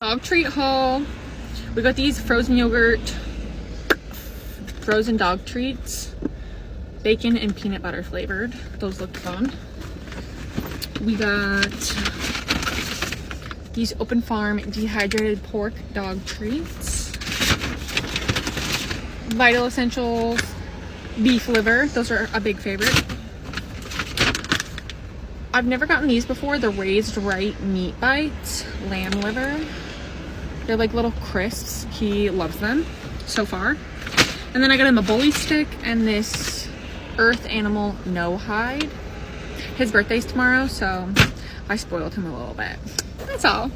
Dog treat haul. We got these frozen yogurt, frozen dog treats, bacon and peanut butter flavored. Those look fun. We got these Open Farm dehydrated pork dog treats, Vital Essentials beef liver. Those are a big favorite. I've never gotten these before. The Raised Right Meat Bites lamb liver. They're like little crisps. He loves them so far. And then I got him a bully stick and this Earth Animal No Hide. His birthday's tomorrow, so I spoiled him a little bit. That's all.